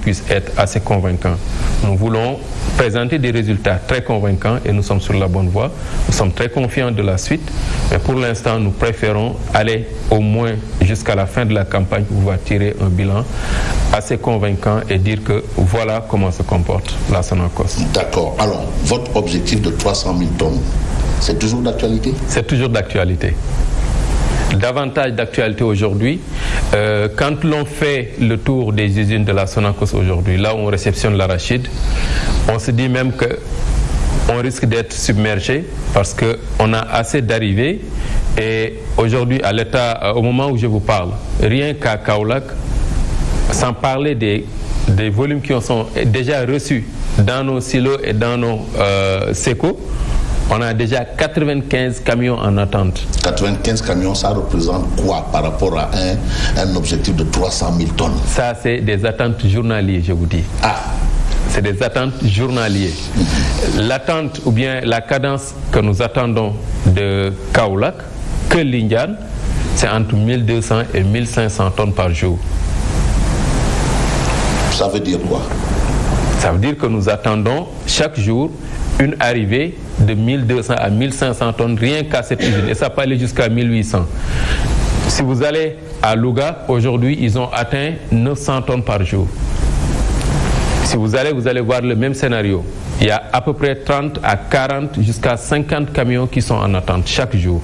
puisse être assez convaincant. Nous voulons présenter des résultats très convaincants et nous sommes sur la bonne voie. Nous sommes très confiants de la suite, mais pour l'instant, nous préférons aller au moins jusqu'à la fin de la campagne pour pouvoir tirer un bilan assez convaincant et dire que voilà comment se comporte la Sonacos. D'accord. Alors, votre objectif de 300 000 tonnes, c'est toujours d'actualité? C'est toujours d'actualité. Davantage d'actualité aujourd'hui. Quand l'on fait le tour des usines de la Sonacos aujourd'hui, là où on réceptionne l'arachide, on se dit même qu'on risque d'être submergé parce qu'on a assez d'arrivées. Et aujourd'hui, à l'état, au moment où je vous parle, rien qu'à Kaolack, sans parler des volumes qui sont déjà reçus dans nos silos et dans nos sécos, on a déjà 95 camions en attente. 95 camions, ça représente quoi par rapport à un objectif de 300 000 tonnes? Ça, c'est des attentes journalières, je vous dis. Ah. C'est des attentes journalières. L'attente ou bien la cadence que nous attendons de Kaolack, que Lindiane, c'est entre 1200 et 1500 tonnes par jour. Ça veut dire quoi? Ça veut dire que nous attendons chaque jour une arrivée de 1200 à 1500 tonnes rien qu'à cette usine. Et ça peut aller jusqu'à 1800. Si vous allez à Louga, aujourd'hui, ils ont atteint 900 tonnes par jour. Si vous allez voir le même scénario. Il y a à peu près 30 à 40 jusqu'à 50 camions qui sont en attente chaque jour.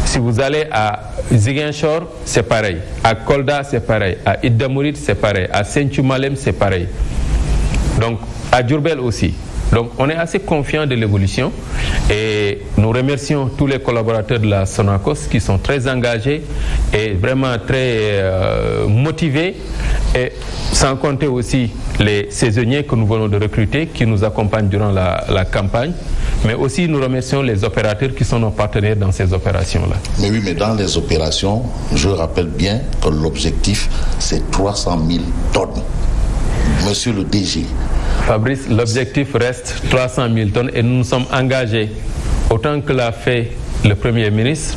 Si vous allez à Ziguinchor, c'est pareil. À Kolda, c'est pareil. À Idda Mouride, c'est pareil. À Sinthiou Malem, c'est pareil. Donc, à Diourbel aussi. Donc, on est assez confiant de l'évolution et nous remercions tous les collaborateurs de la Sonacos qui sont très engagés et vraiment très motivés, et sans compter aussi les saisonniers que nous venons de recruter qui nous accompagnent durant la campagne. Mais aussi, nous remercions les opérateurs qui sont nos partenaires dans ces opérations-là. Mais oui, mais dans les opérations, je rappelle bien que l'objectif, c'est 300 000 tonnes. Monsieur le DG. Fabrice, l'objectif reste 300 000 tonnes et nous nous sommes engagés, autant que l'a fait le Premier ministre,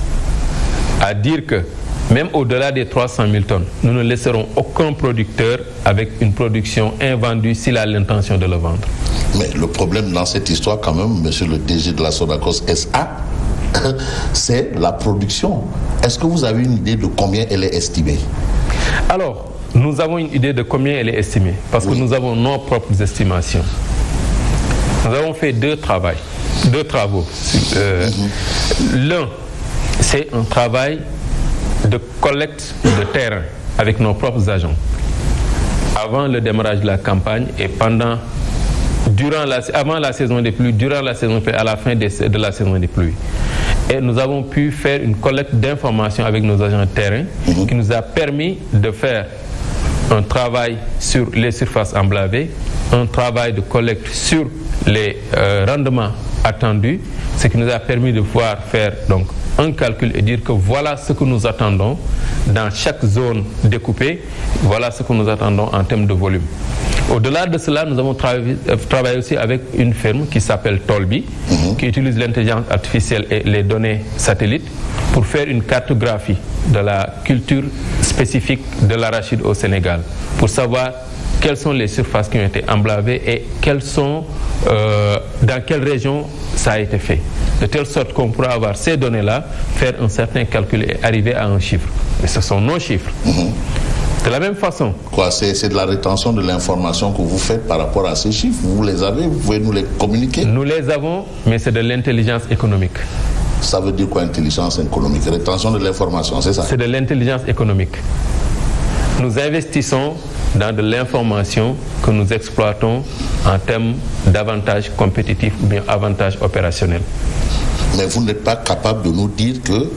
à dire que même au-delà des 300 000 tonnes, nous ne laisserons aucun producteur avec une production invendue s'il a l'intention de le vendre. Mais le problème dans cette histoire quand même, monsieur le DG de la Sonacos SA, c'est la production. Est-ce que vous avez une idée de combien elle est estimée? Alors, nous avons une idée de combien elle est estimée, parce que nous avons nos propres estimations. Nous avons fait deux travaux. L'un, c'est un travail de collecte de terrain avec nos propres agents. Avant le démarrage de la campagne et avant la saison des pluies, durant la saison des pluies, à la fin de la saison des pluies. Et nous avons pu faire une collecte d'informations avec nos agents de terrain qui nous a permis de faire un travail sur les surfaces emblavées, un travail de collecte sur les rendements attendus, ce qui nous a permis de pouvoir faire donc un calcul et dire que voilà ce que nous attendons dans chaque zone découpée, voilà ce que nous attendons en termes de volume. Au-delà de cela, nous avons travaillé aussi avec une firme qui s'appelle Tolbi, qui utilise l'intelligence artificielle et les données satellites pour faire une cartographie de la culture spécifique de l'arachide au Sénégal, pour savoir quelles sont les surfaces qui ont été emblavées et dans quelle région ça a été fait. De telle sorte qu'on pourra avoir ces données-là, faire un certain calcul et arriver à un chiffre. Mais ce sont nos chiffres. De la même façon. Quoi, c'est de la rétention de l'information que vous faites par rapport à ces chiffres. Vous les avez, vous pouvez nous les communiquer? Nous les avons, mais c'est de l'intelligence économique. Ça veut dire quoi, intelligence économique? Rétention de l'information, c'est ça? C'est de l'intelligence économique. Nous investissons dans de l'information que nous exploitons en termes d'avantages compétitifs ou bien avantages opérationnels. Mais vous n'êtes pas capable de nous dire que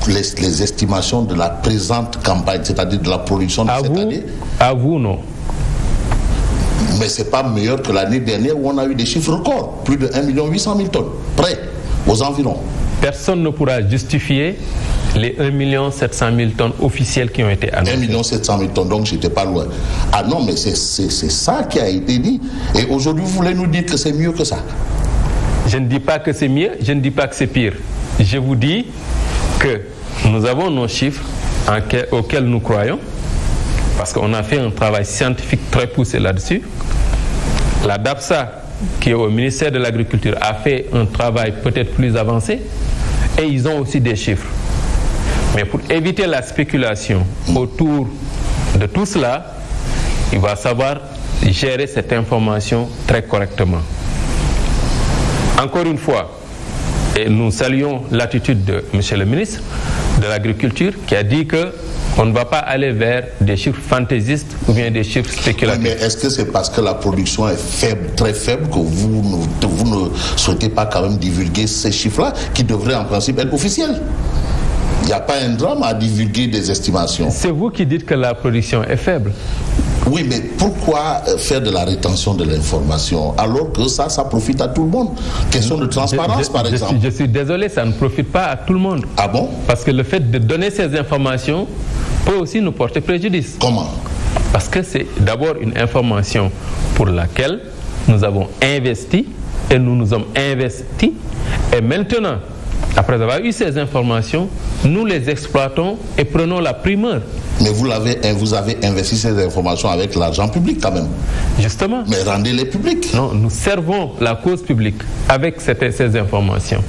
les estimations de la présente campagne, c'est-à-dire de la production de cette année... À vous, non. Mais ce n'est pas meilleur que l'année dernière où on a eu des chiffres records, plus de 1 800 000 tonnes, près, aux environs. Personne ne pourra justifier les 1 700 000 tonnes officielles qui ont été annoncées. 1 700 000 tonnes, donc j'étais pas loin. Ah non, mais c'est ça qui a été dit. Et aujourd'hui, vous voulez nous dire que c'est mieux que ça? Je ne dis pas que c'est mieux, je ne dis pas que c'est pire. Je vous dis que nous avons nos chiffres auxquels nous croyons parce qu'on a fait un travail scientifique très poussé là-dessus. La DAPSA, qui est au ministère de l'Agriculture, a fait un travail peut-être plus avancé et ils ont aussi des chiffres. Mais pour éviter la spéculation autour de tout cela, il va savoir gérer cette information très correctement. Encore une fois, et nous saluons l'attitude de M. le ministre de l'Agriculture qui a dit qu'on ne va pas aller vers des chiffres fantaisistes ou bien des chiffres spéculatifs. Oui, mais est-ce que c'est parce que la production est faible, très faible, que vous ne souhaitez pas quand même divulguer ces chiffres-là qui devraient en principe être officiels? Il n'y a pas un drame à divulguer des estimations. C'est vous qui dites que la production est faible. Oui, mais pourquoi faire de la rétention de l'information alors que ça profite à tout le monde? Question de transparence, par exemple. Je suis désolé, ça ne profite pas à tout le monde. Ah bon? Parce que le fait de donner ces informations peut aussi nous porter préjudice. Comment? Parce que c'est d'abord une information pour laquelle nous avons investi et nous nous sommes investis. Et maintenant, après avoir eu ces informations, nous les exploitons et prenons la primeur. Mais vous avez investi ces informations avec l'argent public quand même. Justement. Mais rendez-les publiques. Non, nous servons la cause publique avec ces informations.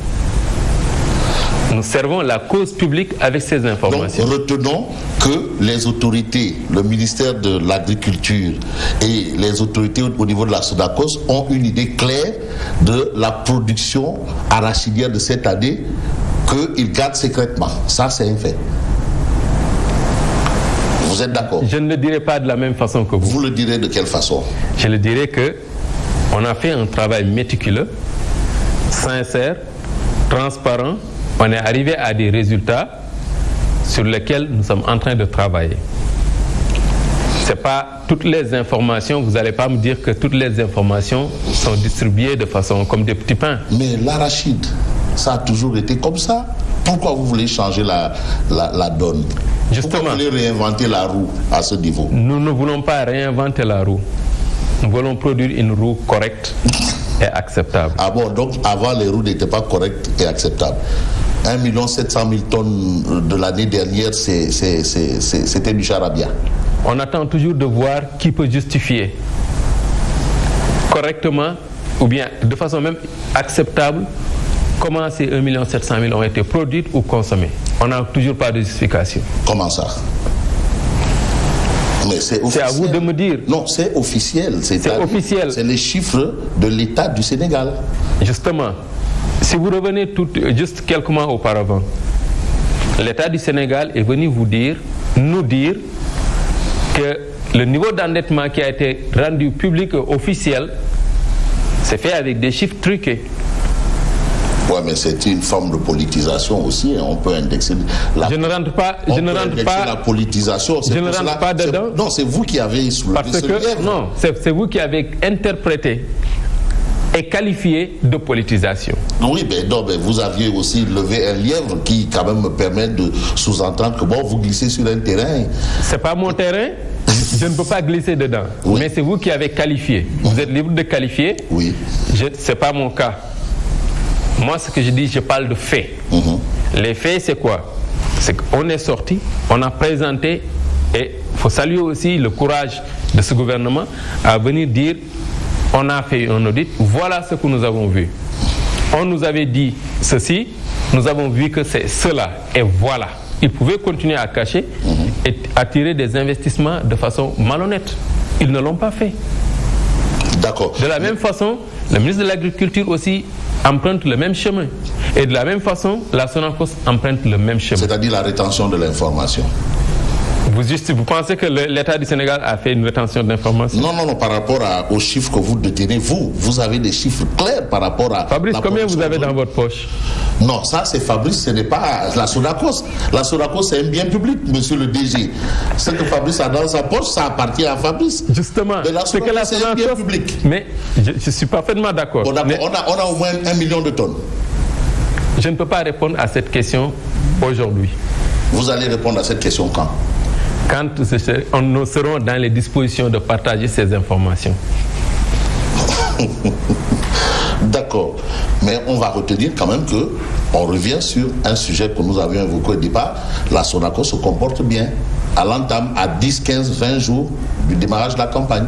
Nous servons la cause publique avec ces informations. Donc retenons que les autorités, le ministère de l'Agriculture et les autorités au niveau de la Sonacos ont une idée claire de la production arachidière de cette année qu'ils gardent secrètement. Ça, c'est un fait. Vous êtes d'accord? Je ne le dirai pas de la même façon que vous. Vous le direz de quelle façon? Je le dirai que on a fait un travail méticuleux, sincère, transparent. On est arrivé à des résultats sur lesquels nous sommes en train de travailler. Ce n'est pas toutes les informations, vous n'allez pas me dire que toutes les informations sont distribuées de façon comme des petits pains. Mais l'arachide, ça a toujours été comme ça. Pourquoi vous voulez changer la donne? Justement. Pourquoi vous voulez réinventer la roue à ce niveau? Nous ne voulons pas réinventer la roue. Nous voulons produire une roue correcte et acceptable. Ah bon, donc avant les roues n'étaient pas correctes et acceptables. 1 700 000 tonnes de l'année dernière, c'était du charabia. On attend toujours de voir qui peut justifier correctement ou bien de façon même acceptable comment ces 1 700 000 ont été produites ou consommées. On n'a toujours pas de justification. Comment ça? Mais c'est officiel. C'est à vous de me dire. Non, c'est officiel. C'est officiel. C'est les chiffres de l'État du Sénégal. Justement, si vous revenez juste quelques mois auparavant, l'État du Sénégal est venu nous dire que le niveau d'endettement qui a été rendu public officiel, c'est fait avec des chiffres truqués. Oui, mais c'est une forme de politisation aussi. On peut indexer la, la politisation. Je ne rentre pas dedans. Non, c'est vous qui avez soulevé ce lièvre. Non, c'est vous qui avez interprété et qualifié de politisation. Oui, mais vous aviez aussi levé un lièvre qui quand même me permet de sous-entendre que vous glissez sur un terrain. C'est pas mon terrain. Je ne peux pas glisser dedans. Oui. Mais c'est vous qui avez qualifié. Vous êtes libre de qualifier. Oui. C'est pas mon cas. Moi, ce que je dis, je parle de faits. Les faits, c'est quoi? C'est qu'on est sorti, on a présenté, et il faut saluer aussi le courage de ce gouvernement à venir dire, on a fait un audit, voilà ce que nous avons vu. On nous avait dit ceci, nous avons vu que c'est cela, et voilà. Ils pouvaient continuer à cacher et attirer des investissements de façon malhonnête. Ils ne l'ont pas fait. D'accord. De la même façon, le ministre de l'Agriculture aussi emprunte le même chemin. Et de la même façon, la Sonacos emprunte le même chemin. C'est-à-dire la rétention de l'information. Vous pensez que l'État du Sénégal a fait une rétention d'informations? Non, par rapport aux chiffres que vous détenez, vous avez des chiffres clairs par rapport à... Fabrice, combien vous avez dans votre poche? Non, ça c'est Fabrice, ce n'est pas la Sonacos. La Sonacos, c'est un bien public, monsieur le DG. Ce que Fabrice a dans sa poche, ça appartient à Fabrice. Justement, c'est que la Sonacos, c'est un bien public. Mais je suis parfaitement d'accord. Bon, on a au moins 1 million de tonnes. Je ne peux pas répondre à cette question aujourd'hui. Vous allez répondre à cette question quand? Quand nous serons dans les dispositions de partager ces informations. D'accord. Mais on va retenir quand même que on revient sur un sujet que nous avions évoqué au départ. La Sonacos se comporte bien à l'entame, à 10, 15, 20 jours du démarrage de la campagne.